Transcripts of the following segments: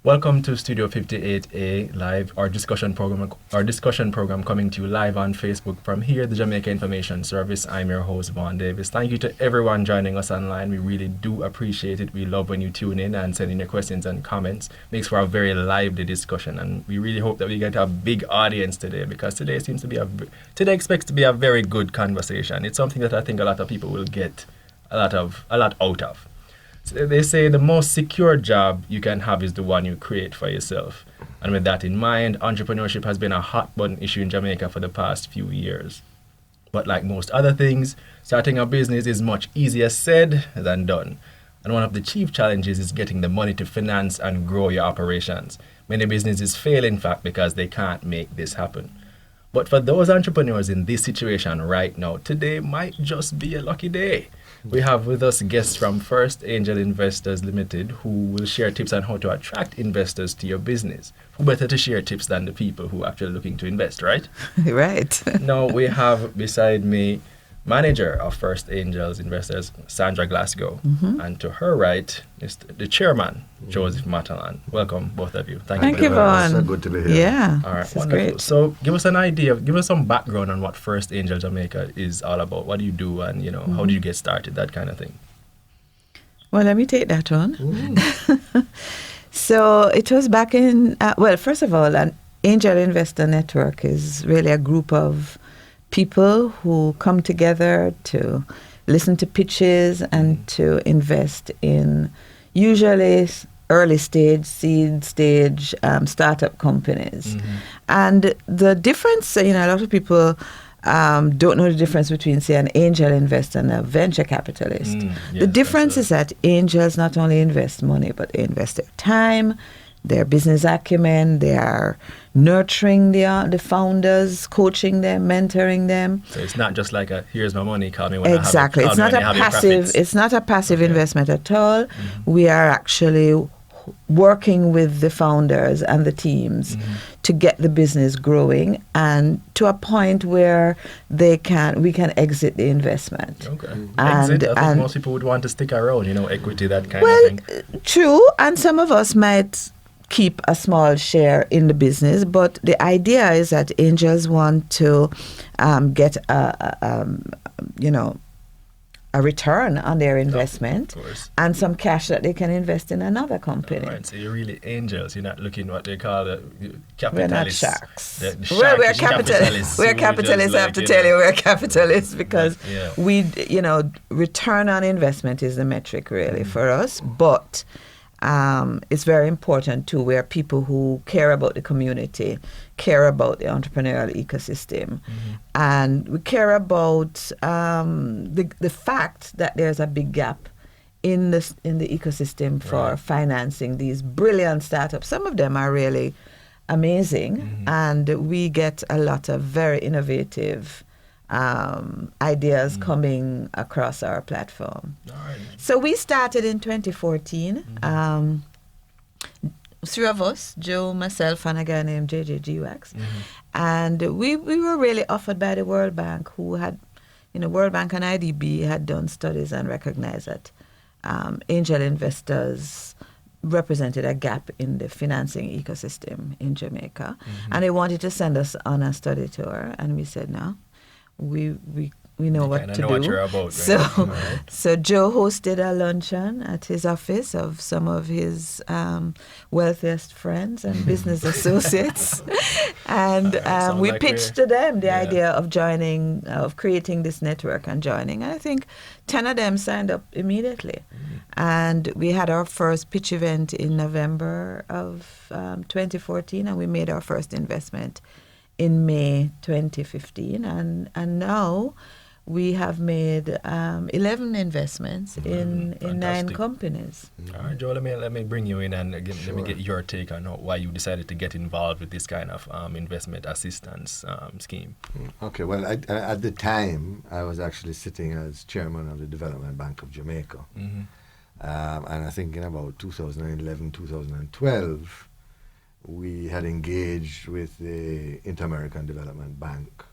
Welcome to Studio 58A Live, our discussion program coming to you live on Facebook from here, the Jamaica Information Service. I'm your host, Vaughn Davis. Thank you to everyone joining us online. We really do appreciate it. We love when you tune in and send in your questions and comments. Makes for a very lively discussion, and we really hope that we get a big audience today, because today expects to be a very good conversation. It's something that I think a lot of people will get a lot out of. So they say the most secure job you can have is the one you create for yourself. And with that in mind, entrepreneurship has been a hot button issue in Jamaica for the past few years. But like most other things, starting a business is much easier said than done. And one of the chief challenges is getting the money to finance and grow your operations. Many businesses fail, in fact, because they can't make this happen. But for those entrepreneurs in this situation right now, today might just be a lucky day. We have with us guests from First Angel Investors Limited, who will share tips on how to attract investors to your business. Who better to share tips than the people who are actually looking to invest, right? Right. Now we have beside me manager of First Angels Investors, Sandra Glasgow, and to her right is the chairman, Joseph Matalan. Welcome, both of you. Thank you, Vaughn. So good to be here. Yeah, all right, this is wonderful. great. So give us some background on what First Angel Jamaica is all about. What do you do, and how did you get started, that kind of thing? Well, let me take that one. So it was back in, first of all, an Angel Investor Network is really a group of people who come together to listen to pitches and to invest in usually early stage, seed stage startup companies. And the difference, a lot of people don't know the difference between, say, an angel investor and a venture capitalist. The difference is that angels not only invest money, but they invest their time, their business acumen. They are nurturing the founders, coaching them, mentoring them. So it's not just like here's my money, call me when exactly. It's not a passive. It's not a passive investment at all. We are actually working with the founders and the teams to get the business growing and to a point where we can exit the investment. Okay. Exit, I think most people would want to stick around, equity, that kind of thing. True, and some of us might keep a small share in the business, but the idea is that angels want to get a return on their investment and some cash that they can invest in another company. Right, so you're really angels. You're not looking what they call the capitalists. We're not sharks. We're capitalists. We're capitalists. I have to tell you, we're capitalists because we, return on investment is the metric really for us. But it's very important too, where people who care about the community, care about the entrepreneurial ecosystem, and we care about the fact that there's a big gap in the ecosystem for financing these brilliant startups. Some of them are really amazing, and we get a lot of very innovative ideas coming across our platform. Right. So we started in 2014. Three of us, Joe, myself, and a guy named JJ Wax. And we were really offered by the World Bank, who had, World Bank and IDB had done studies and recognized that angel investors represented a gap in the financing ecosystem in Jamaica. And they wanted to send us on a study tour, and we said no. We know what to do. What you're about, right? So Joe hosted a luncheon at his office of some of his wealthiest friends and business associates, and we pitched to them the idea of creating this network and joining. And I think 10 of them signed up immediately, and we had our first pitch event in November of 2014, and we made our first investment in May 2015, and now we have made 11 investments in 9 companies. All right, Joe, let me bring you in and again, let me get your take on why you decided to get involved with this kind of investment assistance scheme. Okay, well, at the time, I was actually sitting as chairman of the Development Bank of Jamaica. And I think in about 2011, 2012, we had engaged with the Inter-American Development Bank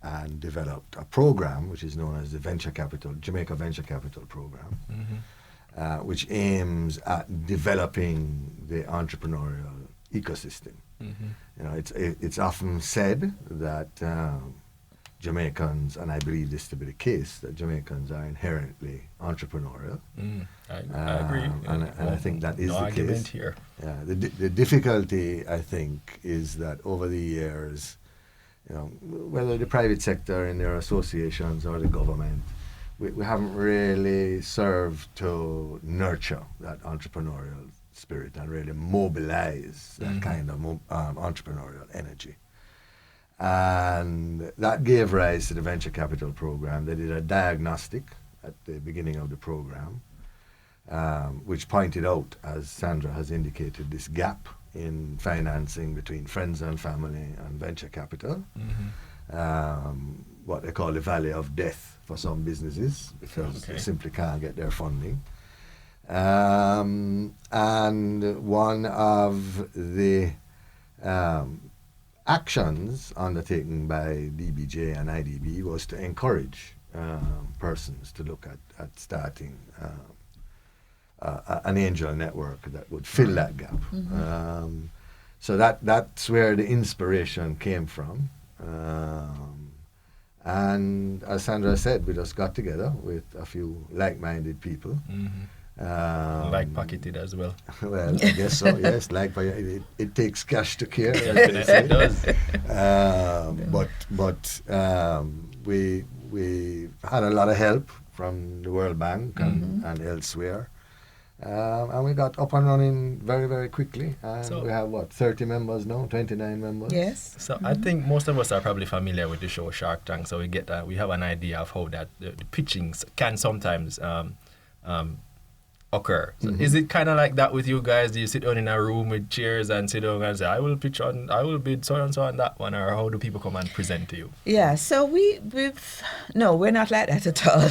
and developed a program which is known as the Jamaica Venture Capital Program, which aims at developing the entrepreneurial ecosystem. Mm-hmm. You know, it's often said that Jamaicans, and I believe this to be the case, that Jamaicans are inherently entrepreneurial. I agree. And I think that is no the argument case. here. Yeah, the difficulty, I think, is that over the years, you know, whether the private sector in their associations or the government, we haven't really served to nurture that entrepreneurial spirit and really mobilize that kind of entrepreneurial energy. And that gave rise to the venture capital program. They did a diagnostic at the beginning of the program, which pointed out, as Sandra has indicated, this gap in financing between friends and family and venture capital. What they call the valley of death for some businesses, because they simply can't get their funding. And one of the actions undertaken by DBJ and IDB was to encourage persons to look at starting an angel network that would fill that gap. So that's where the inspiration came from. And as Sandra said, we just got together with a few like-minded people. Like-pocketed as well. Well, I guess so, yes. It takes cash to care. Yes, it does. But we had a lot of help from the World Bank and elsewhere. And we got up and running very, very quickly. And So- we have, 30 members now, 29 members? Yes. So I think most of us are probably familiar with the show Shark Tank, so we have an idea of how that the pitching can sometimes occur. So is it kind of like that with you guys? Do you sit down in a room with chairs and sit down and say, I will bid so and so on that one, or how do people come and present to you? Yeah, so we're not like that at all.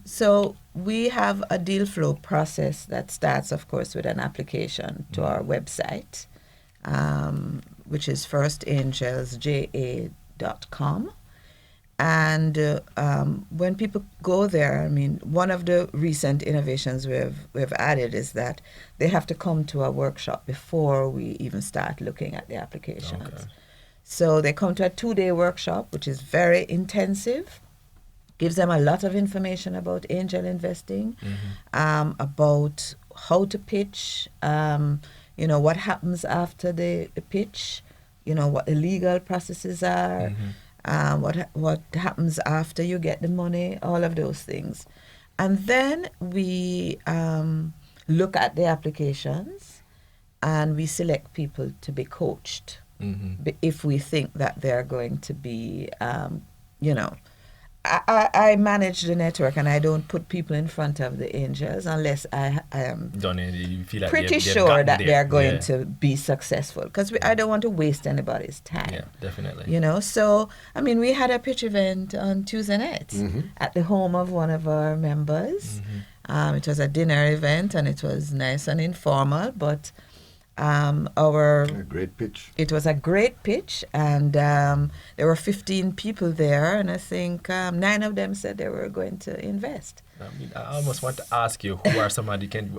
So we have a deal flow process that starts, of course, with an application to our website, which is firstangelsja.com. And when people go there, I mean, one of the recent innovations we've added is that they have to come to a workshop before we even start looking at the applications. Okay. So they come to a 2-day workshop, which is very intensive, gives them a lot of information about angel investing, about how to pitch, what happens after the pitch, what the legal processes are, what happens after you get the money, all of those things. And then we look at the applications and we select people to be coached if we think that they're going to be, I manage the network and I don't put people in front of the angels unless I am You feel like pretty they've sure gotten that there. they're going to be successful, because I don't want to waste anybody's time. Yeah, definitely. So I mean, we had a pitch event on Tuesday night at the home of one of our members. It was a dinner event and it was nice and informal, but A great pitch. it was a great pitch, and there were 15 people there, and I think 9 of them said they were going to invest. I almost want to ask you, who are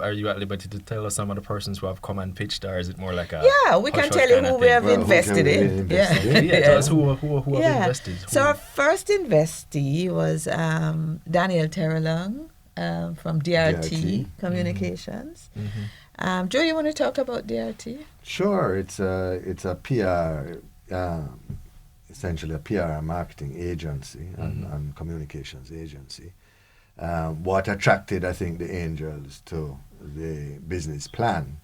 are you at liberty to tell us some of the persons who have come and pitched, or is it more like a Yeah, we can hush-hush tell you kind of who we thing? have Well, who invested can we in. invest in? Yeah, tell us who have invested. So our first investee was Daniel Terrelong from DRT Communications. Joe, you want to talk about DRT? Sure, it's a PR, essentially a PR marketing agency and communications agency. What attracted, I think, the angels to the business plan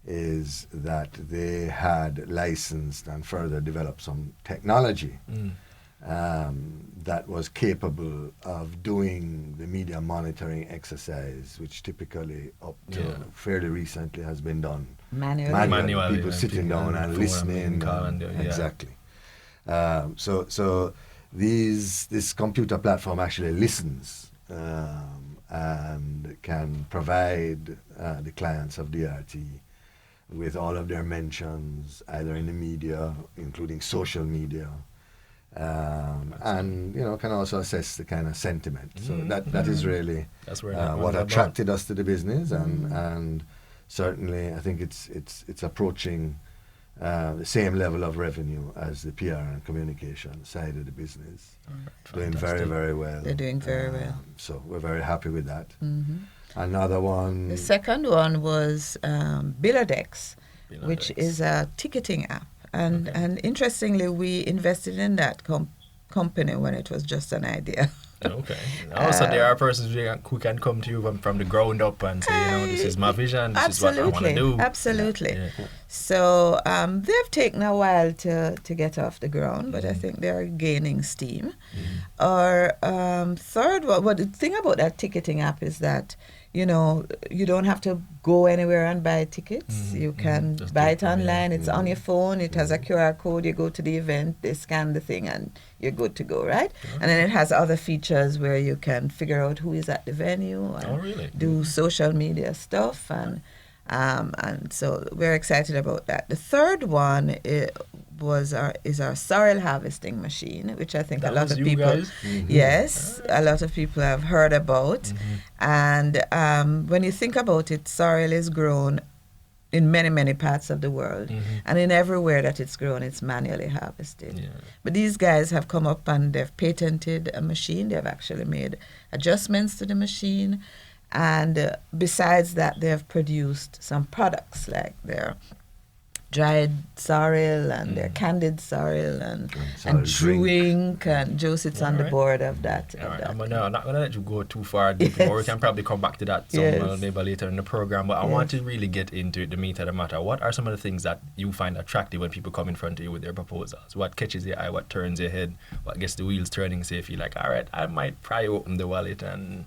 is that they had licensed and further developed some technology that was capable of doing the media monitoring exercise, which typically up to fairly recently has been done Manually. People sitting down and listening. Exactly. So this computer platform actually listens and can provide the clients of DRT with all of their mentions, either in the media, including social media, and can also assess the kind of sentiment. So that is really That's where that what runs attracted us to the business, and certainly I think it's approaching the same level of revenue as the PR and communication side of the business. Doing very, very well. They're doing very well. So we're very happy with that. Mm-hmm. Another one. The second one was Bilodex, which is a ticketing app. And interestingly, we invested in that company when it was just an idea. Okay. Also, there are persons who can come to you from the ground up and say, this is my vision, this is what I want to do. Absolutely. Yeah. So they've taken a while to get off the ground, but I think they're gaining steam. Our third one, the thing about that ticketing app is that, you don't have to go anywhere and buy tickets. You can Just buy do it it, online. It's on your phone. It has a QR code. You go to the event, they scan the thing, and you're good to go, right? And then it has other features where you can figure out who is at the venue and do social media stuff. And so we're excited about that. The third one is our sorrel harvesting machine, which I think a lot of people, yes, a lot of people have heard about. And when you think about it, sorrel is grown in many, many parts of the world. And in everywhere that it's grown, it's manually harvested. Yeah. But these guys have come up and they've patented a machine. They've actually made adjustments to the machine. And besides that, they have produced some products like their dried sorrel and their candied sorrel and Drew ink, and Joe sits on the board of that. I'm not going to let you go too far deep, or we can probably come back to that maybe later in the program, but I want to really get into the meat of the matter. What are some of the things that you find attractive when people come in front of you with their proposals? What catches your eye, what turns your head, what gets the wheels turning, so you feel like, all right, I might pry open the wallet and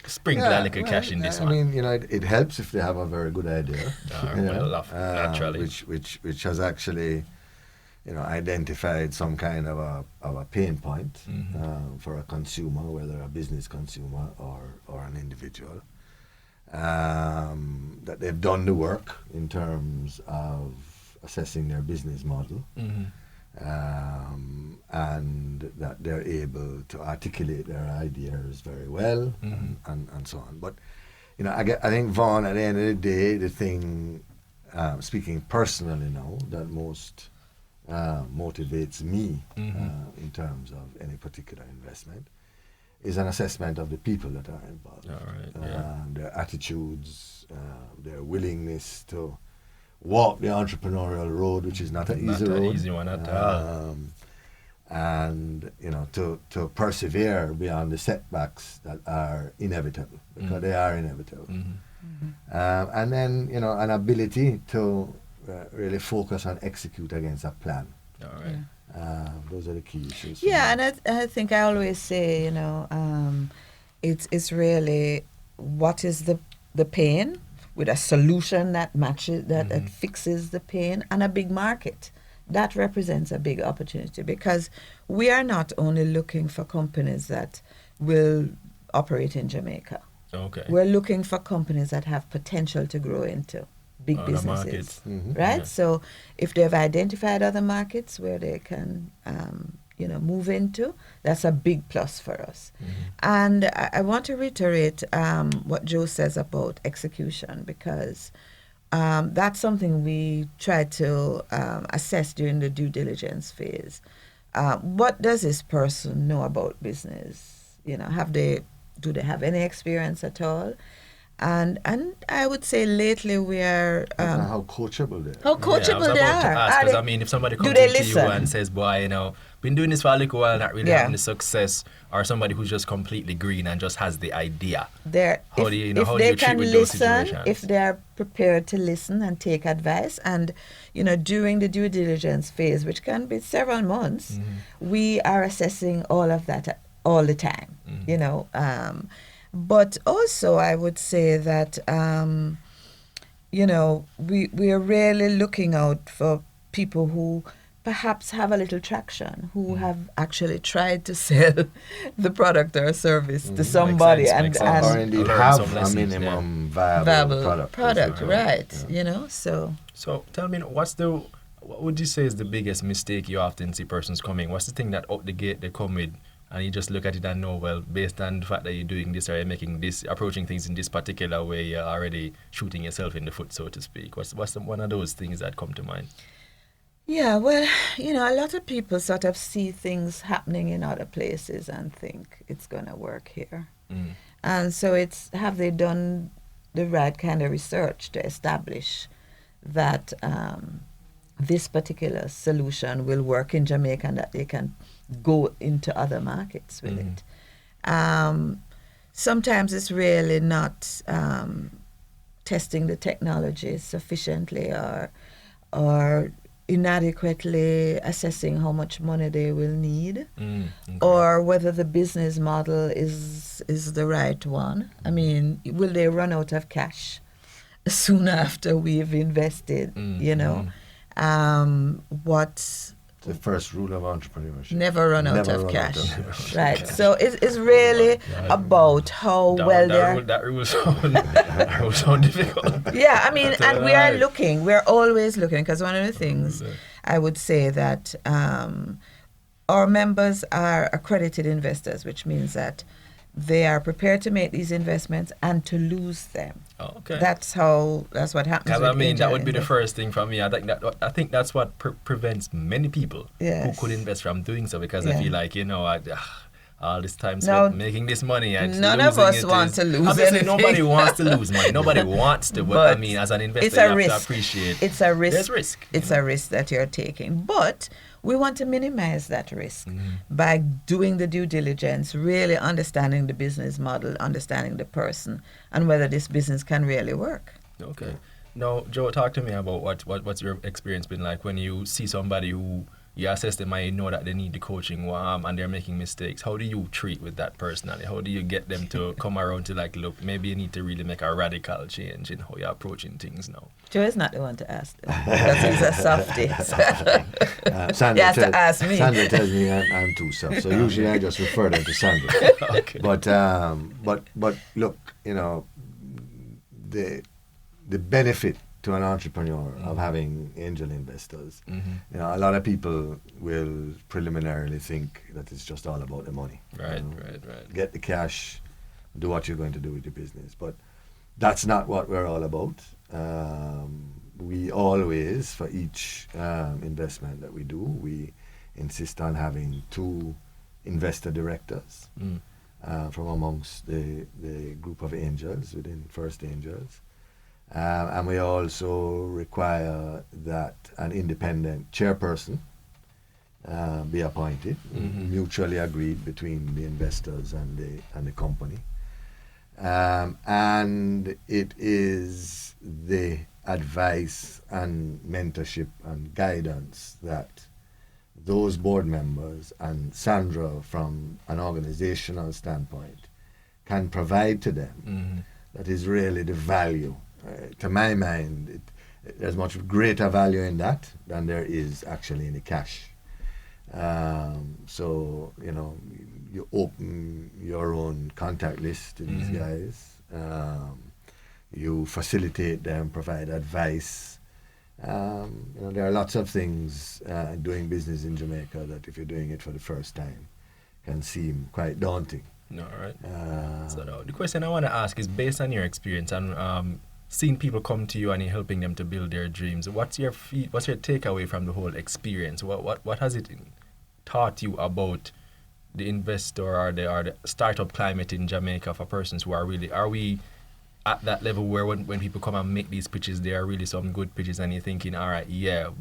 sprinkle a little cash in this one. I mean, it helps if they have a very good idea. Naturally. Which has actually, identified some kind of a pain point for a consumer, whether a business consumer or an individual. That they've done the work in terms of assessing their business model. And that they're able to articulate their ideas very well and so on. But, I think, Vaughn, at the end of the day, the thing, speaking personally now, that most motivates me in terms of any particular investment is an assessment of the people that are involved. Their attitudes, their willingness to walk the entrepreneurial road, which is not an easy road. Not an easy one at all. And, to persevere beyond the setbacks that are inevitable, because they are inevitable. And then, an ability to really focus and execute against a plan. Those are the key issues. Yeah, and I think I always say, it's really what is the pain, with a solution that matches, that fixes the pain, and a big market. That represents a big opportunity, because we are not only looking for companies that will operate in Jamaica. Okay. We're looking for companies that have potential to grow into big businesses, right? Yeah. So if they've identified other markets where they can move into, that's a big plus for us. And I want to reiterate what Joe says about execution, because that's something we try to assess during the due diligence phase. What does this person know about business? Do they have any experience at all? And I would say lately we are... how coachable they are. How coachable they are. Because if somebody comes to you and says, boy, been doing this for a little while, not really having the success, or somebody who's just completely green and just has the idea. How do you treat with those situations? If they are prepared to listen and take advice, and during the due diligence phase, which can be several months, we are assessing all of that all the time. But also I would say that we are really looking out for people who perhaps have a little traction, who have actually tried to sell the product or service to somebody, or indeed have a minimum viable product, right? Yeah. So tell me, what would you say is the biggest mistake you often see persons coming? What's the thing that out the gate they come with and you just look at it and know, well, based on the fact that you're doing this or you're making this, approaching things in this particular way, you're already shooting yourself in the foot, so to speak. What's one of those things that come to mind? Yeah, well, a lot of people sort of see things happening in other places and think it's going to work here. And so have they done the right kind of research to establish that this particular solution will work in Jamaica and that they can go into other markets with it. Sometimes it's really not testing the technology sufficiently or inadequately assessing how much money they will need, or whether the business model is the right one. I mean, will they run out of cash soon after we've invested? What's the first rule of entrepreneurship? Never run out of cash. Right. Cash. So it's really about how well they're... That rule sound difficult. Yeah, I mean, and we are looking. We're always looking, because one of the things I would say that our members are accredited investors, which means that they are prepared to make these investments and to lose them. Oh, okay. That's what happens. Because I mean, that would be the first thing for me. I think that's what prevents many people who could invest from doing so, because they feel like, all this time spent making this money and none of us want to lose. Obviously, anything. nobody wants to lose money. Nobody wants to. But I mean, as an investor, it's a you risk. have to appreciate. It's a risk. There's risk. It's a risk that you're taking, but we want to minimize that risk by doing the due diligence, really understanding the business model, understanding the person, and whether this business can really work. Okay. Now, Joe, talk to me about what's your experience been like when you see somebody who you assess them and you know that they need the coaching and they're making mistakes. How do you treat with that personally? How do you get them to come around to like, look, maybe you need to really make a radical change in how you're approaching things now? Joe is not the one to ask them, because he's a softie. Sandra he has to ask me. Sandra tells me I'm too soft, so usually I just refer them to Sandra. Okay. But look, the benefit to an entrepreneur of having angel investors, a lot of people will preliminarily think that it's just all about the money. Right. Get the cash, do what you're going to do with your business. But that's not what we're all about. We always, for each investment that we do, we insist on having 2 investor directors from amongst the group of angels within First Angels. And we also require that an independent chairperson be appointed, mutually agreed between the investors and the company. And it is the advice and mentorship and guidance that those board members and Sandra, from an organizational standpoint, can provide to them that is really the value. To my mind, there's much greater value in that than there is actually in the cash. So, you open your own contact list to these guys. You facilitate them, provide advice. There are lots of things doing business in Jamaica that if you're doing it for the first time can seem quite daunting. No, right. So the question I want to ask is, based on your experience and seeing people come to you and you're helping them to build their dreams, what's your takeaway from the whole experience? What has it taught you about the investor or the startup climate in Jamaica for persons who are we at that level where when people come and make these pitches, there are really some good pitches and you're thinking, all right,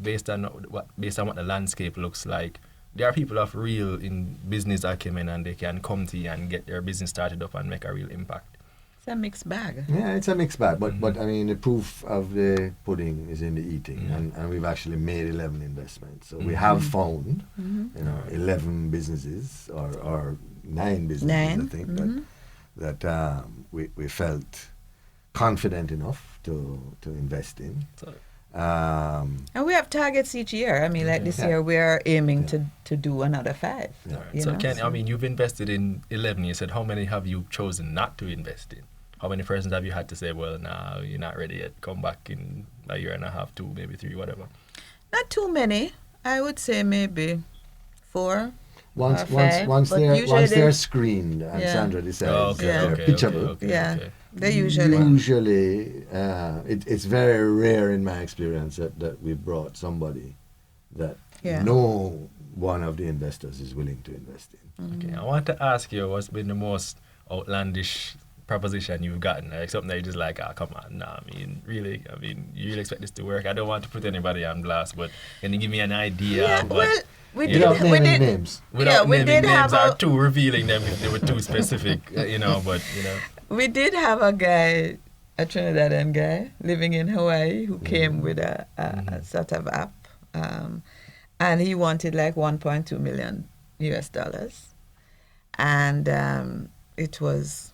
based on what the landscape looks like, there are people of real in business acumen and they can come to you and get their business started up and make a real impact. It's a mixed bag. Yeah, it's a mixed bag, but I mean, the proof of the pudding is in the eating, and we've actually made 11 investments. So we have found, 11 businesses or 9 businesses, I think, that we felt confident enough to invest in. And we have targets each year. I mean, like this year, we're aiming to do another 5. Yeah. So, Ken, I mean, you've invested in 11. You said, how many have you chosen not to invest in? How many persons have you had to say, well, nah, you're not ready yet, come back in a year and a half, 2, maybe 3, whatever? Not too many. I would say maybe 4. Once or five, but usually once they- they're screened and Yeah. Sandra decides Oh, okay, that okay, they're pitchable, okay, Yeah. okay. They usually. usually it's very rare in my experience that we brought somebody that Yeah. no one of the investors is willing to invest in. Okay, I want to ask you, what's been the most outlandish proposition you've gotten? Like something that you're just like, come on, nah, you really expect this to work? I don't want to put anybody on blast, but can you give me an idea? Yeah, of well, we you did. know, Without We naming did. names. without we naming did names have or too revealing them if they were too specific, but. We did have a guy, a Trinidadian guy living in Hawaii, who came with a sort of app, and he wanted like 1.2 million US dollars, and it was,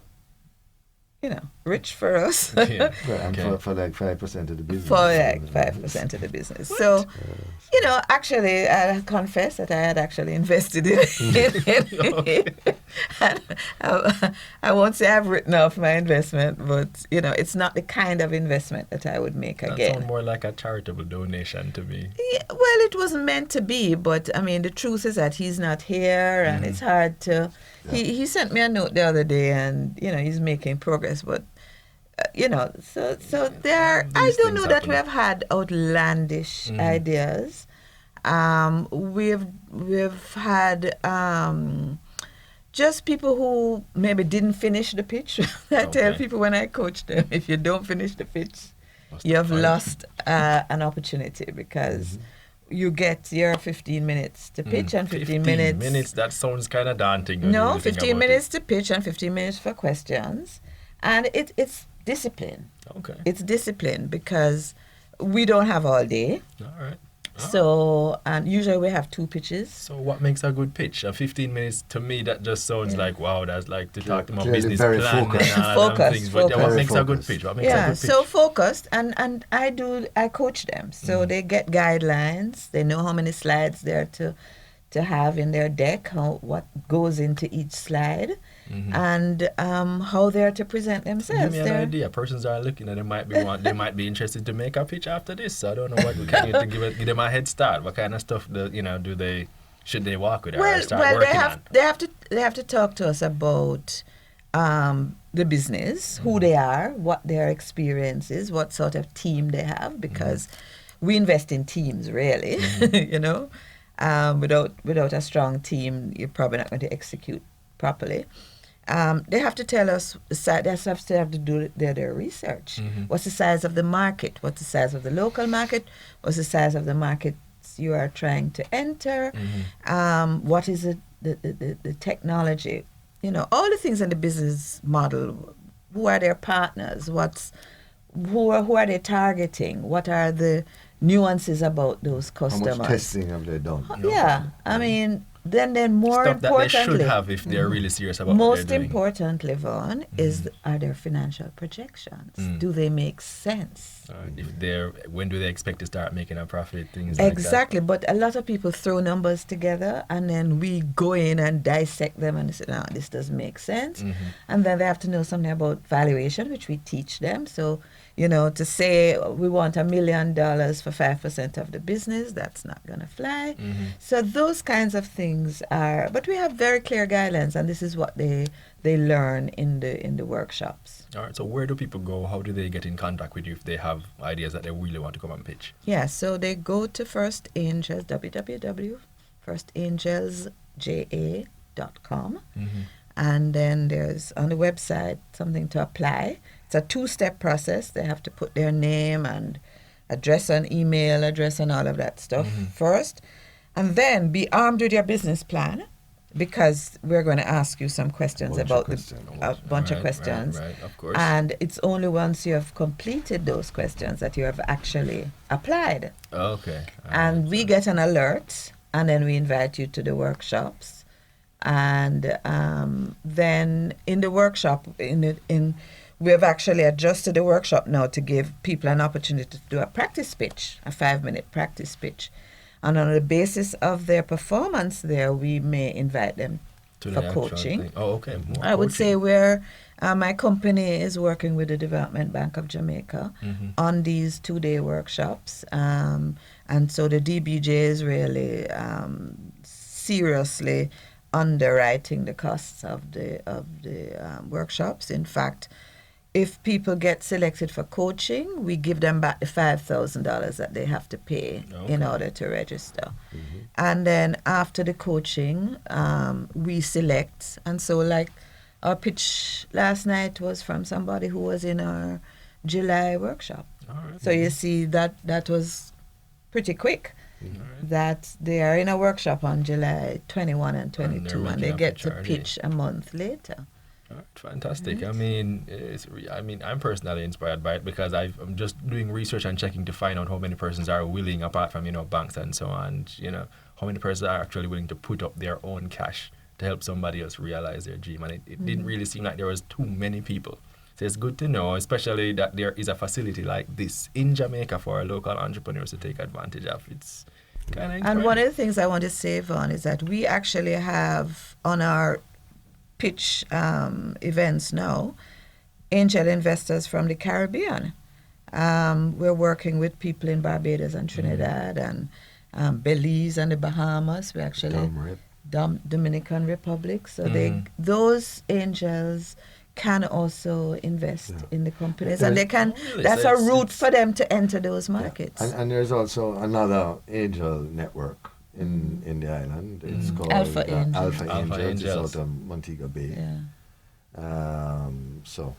rich for us. Yeah. Right, and Okay. for like 5% of the business. For like 5% of the business. So, actually, I confess that I had actually invested in it. And I won't say I've written off my investment, but, it's not the kind of investment that I would make That again. sounds more like a charitable donation to me. Yeah, well, it wasn't meant to be, but, the truth is that he's not here, and it's hard to... He sent me a note the other day, and, he's making progress, but... so there. I These don't things know that we happen. have had outlandish ideas. We've had just people who maybe didn't finish the pitch. I tell Okay. people when I coach them, if you don't finish the pitch, Must you have find- lost an opportunity because you get your 15 minutes to pitch and 15 minutes. That sounds kind of daunting. when you No, really think 15 about minutes to pitch and 15 minutes for questions. And it's discipline. it. Okay. It's discipline because we don't have all day. All right. So, and usually we have 2 pitches. So what makes a good pitch? 15 minutes, to me, that just sounds like, wow, that's like to talk to my Clearly business very plan focused. and all them Focused, things. But yeah, what focused. makes a good Focused. pitch? What makes a Yeah, good pitch? so focused, and I coach them. So they get guidelines. They know how many slides they're to have in their deck, what goes into each slide, and how they're to present Give themselves. me an They're- idea. Persons are looking at they might be interested to make a pitch after this. I don't know what can you to give them a head start. What kind of stuff should they walk with or start well, working on? they have to talk to us about the business, who they are, what their experience is, what sort of team they have, because we invest in teams, really. Without a strong team, you're probably not going to execute properly. They have to tell us they have to do their research. What's the size of the market? What's the size of the local market? What's the size of the markets you are trying to enter? What is the technology? All the things in the business model. Who are their partners? Who are they targeting? What are the nuances about those How customers? much testing have they done? Yeah, I mean, then more Stuff that they should importantly, have if they're really serious about what most they're doing. importantly, Vaughn, are their financial projections? Do they make sense? When do they expect to start making a profit? Things like that. Exactly, but a lot of people throw numbers together and then we go in and dissect them and say, no, this doesn't make sense. And then they have to know something about valuation, which we teach them. So, to say we want $1 million for 5% of the business, that's not going to fly. So those kinds of things but we have very clear guidelines, and this is what they learn in the workshops. All right. So where do people go? How do they get in contact with you if they have ideas that they really want to come and pitch? Yeah, so they go to First Angels, www.firstangelsja.com. And then there's on the website something to apply. It's a 2-step process. They have to put their name and address and email address and all of that stuff first. And then be armed with your business plan, because we're going to ask you some questions Bunch of about questions. a bunch of questions. Right, of course. And it's only once you have completed those questions that you have actually applied. Okay. And we get an alert, and then we invite you to the workshops. And then in the workshop, we have actually adjusted the workshop now to give people an opportunity to do a practice pitch, a 5-minute practice pitch. And on the basis of their performance there, we may invite them to for the actual coaching. thing. Oh, okay. More I would say coaching. my company is working with the Development Bank of Jamaica on these 2-day workshops. And so the DBJ is really seriously underwriting the costs of the workshops. In fact, if people get selected for coaching, we give them back the $5,000 that they have to pay in order to register. And then after the coaching, we select. And so like our pitch last night was from somebody who was in our July workshop. So you see that was pretty quick. That they are in a workshop on July 21 and 22 and they get to pitch a month later. Fantastic. I mean, I'm personally inspired by it because I'm just doing research and checking to find out how many persons are willing, apart from, banks and so on, how many persons are actually willing to put up their own cash to help somebody else realize their dream. And it didn't really seem like there was too many people. So it's good to know, especially that there is a facility like this in Jamaica for our local entrepreneurs to take advantage of. It's kind of inspiring. And one of the things I want to say, Vaughn, is that we actually have on our pitch events now angel investors from the Caribbean. We're working with people in Barbados and Trinidad and Belize and the Bahamas. We actually Dominican Republic. So those angels can also invest in the companies, and they can. That's a route for them to enter those markets. And there's also another angel network in the island. It's called Alpha Angels. Alpha Angels. It's out of Montego Bay. So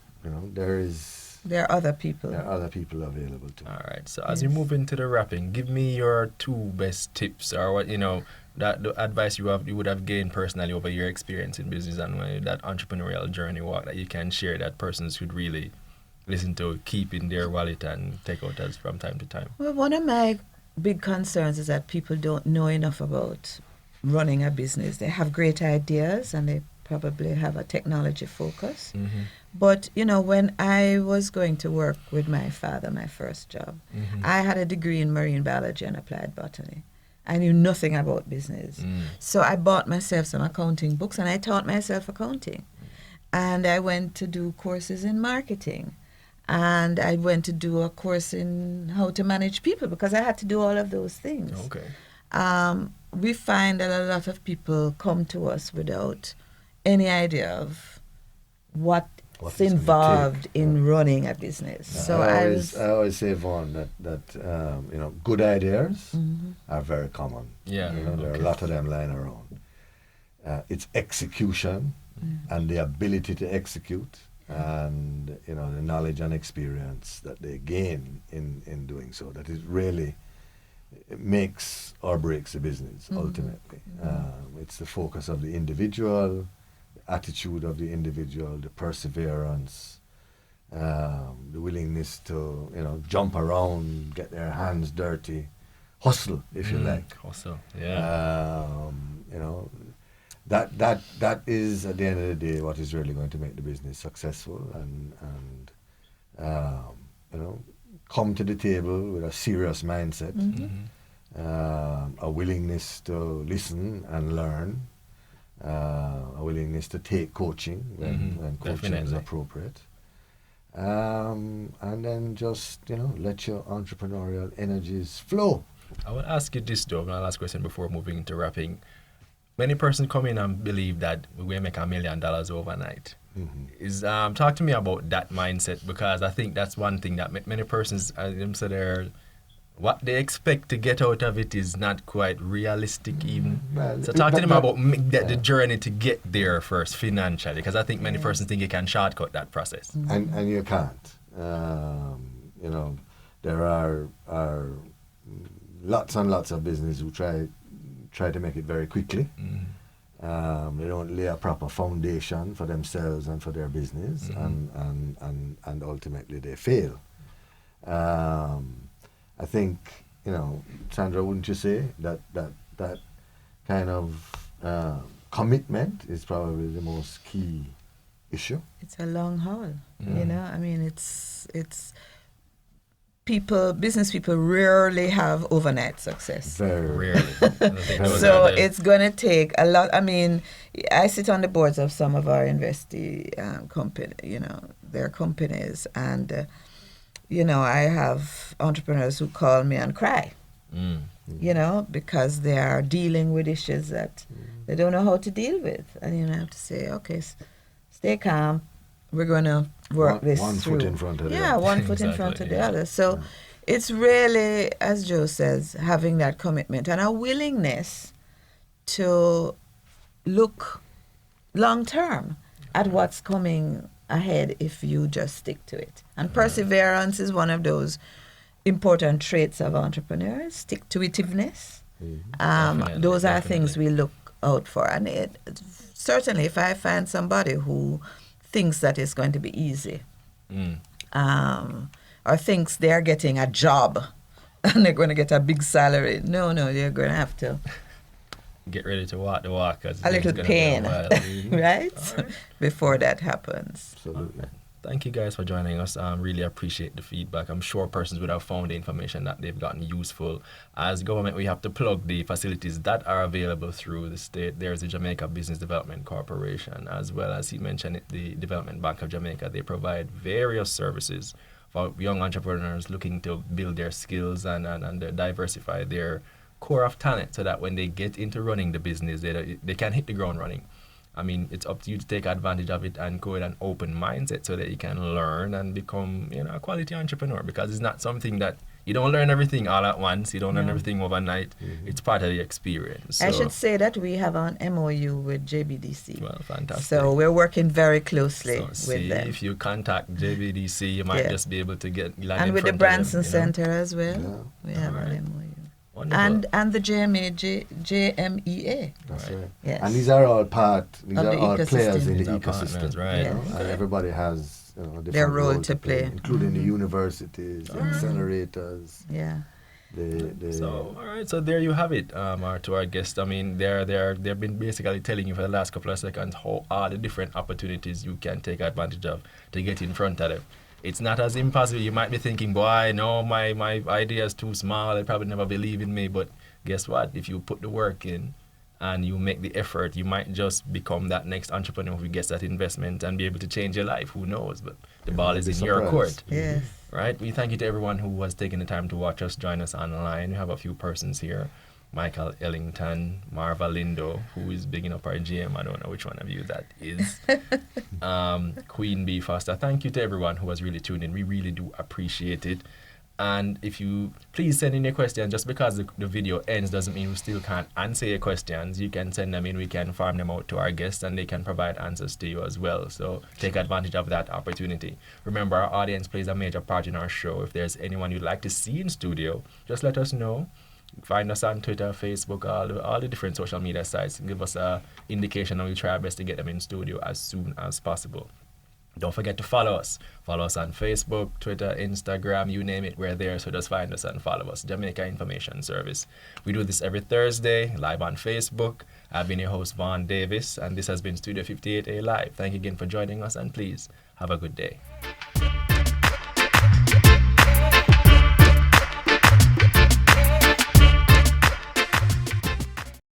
there are other people. There are other people available too. All right. So as we move into the wrapping, give me your 2 best tips, or what that the advice you would have gained personally over your experience in business and that entrepreneurial journey walk that you can share that persons should really listen to, keep in their wallet and take out as from time to time. Well, one of my big concerns is that people don't know enough about running a business. They have great ideas and they probably have a technology focus. But, when I was going to work with my father, my first job, I had a degree in marine biology and applied botany. I knew nothing about business. So I bought myself some accounting books and I taught myself accounting. And I went to do courses in marketing. And I went to do a course in how to manage people because I had to do all of those things. We find that a lot of people come to us without any idea of what's involved in running a business. So I always say, Vaughn, that good ideas are very common. There are a lot of them lying around. It's execution and the ability to execute. And the knowledge and experience that they gain in doing so, that it really makes or breaks the business ultimately. It's the focus of the individual, the attitude of the individual, the perseverance, the willingness to jump around, get their hands dirty, hustle if you like. Hustle, That is at the end of the day what is really going to make the business successful, and come to the table with a serious mindset, a willingness to listen and learn, a willingness to take coaching when coaching is appropriate, and then just let your entrepreneurial energies flow. I will ask you this though, my last question before moving into wrapping. Many persons come in and believe that we will make $1 million overnight. Talk to me about that mindset, because I think that's one thing that many persons, what they expect to get out of it is not quite realistic even. So talk to them about the journey to get there first financially, because I think many persons think you can shortcut that process. And you can't. There are lots and lots of business who try to make it very quickly. They don't lay a proper foundation for themselves and for their business, and ultimately they fail. I think, Sandra, wouldn't you say that kind of commitment is probably the most key issue? It's a long haul, I mean, it's business people rarely have overnight success. Very rarely. So it's going to take a lot. I mean, I sit on the boards of some of our investee their companies, and I have entrepreneurs who call me and cry. you know, because they are dealing with issues that they don't know how to deal with. And you have to say, okay, stay calm. We're going to work this one through. foot in front of the Yeah, other. one foot in front of the other. So it's really, as Joe says, having that commitment and a willingness to look long term at what's coming ahead if you just stick to it. And perseverance is one of those important traits of entrepreneurs. Stick-to-itiveness. Those are things we look out for. And certainly if I find somebody who thinks that it's going to be easy, or thinks they're getting a job and they're going to get a big salary, no, they're going to have to get ready to walk the walk. A little pain, right? Before that happens. Absolutely. Thank you guys for joining us. Really appreciate the feedback. I'm sure persons would have found the information that they've gotten useful. As government, we have to plug the facilities that are available through the state. There's the Jamaica Business Development Corporation, as well as he mentioned it, the Development Bank of Jamaica. They provide various services for young entrepreneurs looking to build their skills and diversify their core of talent so that when they get into running the business, they can hit the ground running. I mean, it's up to you to take advantage of it and go with an open mindset so that you can learn and become, a quality entrepreneur, because it's not something that you don't learn everything all at once. You don't learn everything overnight. It's part of the experience. So, I should say that we have an MOU with JBDC. Well, fantastic. So we're working very closely with them. If you contact JBDC, you might just be able to get land and in with the front of Branson them, Center as well. We have an MOU. Wonderful. And the JMEA. That's right. Yes. And these are all Of these the are all ecosystem. players in the These are ecosystem. partners, right. Yeah. And everybody has different Their role to play. including the universities, the accelerators. Yeah. So, all right, so there you have it, to our guest. I mean, they've been basically telling you for the last couple of seconds how all the different opportunities you can take advantage of to get in front of them. It's not as impossible. You might be thinking, boy, no, my idea is too small. They probably never believe in me. But guess what? If you put the work in and you make the effort, you might just become that next entrepreneur who gets that investment and be able to change your life. Who knows? But the ball is in your court. Yes. Right? We thank you to everyone who was taking the time to watch us, join us online. We have a few persons here. Michael Ellington, Marva Lindo, who is bigging up our GM. I don't know which one of you that is. Queen B. Foster. Thank you to everyone who has really tuned in. We really do appreciate it. And if you please send in your questions, just because the video ends doesn't mean we still can't answer your questions. You can send them in, we can farm them out to our guests, and they can provide answers to you as well. So take advantage of that opportunity. Remember, our audience plays a major part in our show. If there's anyone you'd like to see in studio, just let us know. Find us on Twitter, Facebook, all the different social media sites. Give us an indication, and we'll try our best to get them in studio as soon as possible. Don't forget to follow us. Follow us on Facebook, Twitter, Instagram, you name it, we're there. So just find us and follow us. Jamaica Information Service. We do this every Thursday, live on Facebook. I've been your host, Vaughn Davis, and this has been Studio 58A Live. Thank you again for joining us, and please have a good day.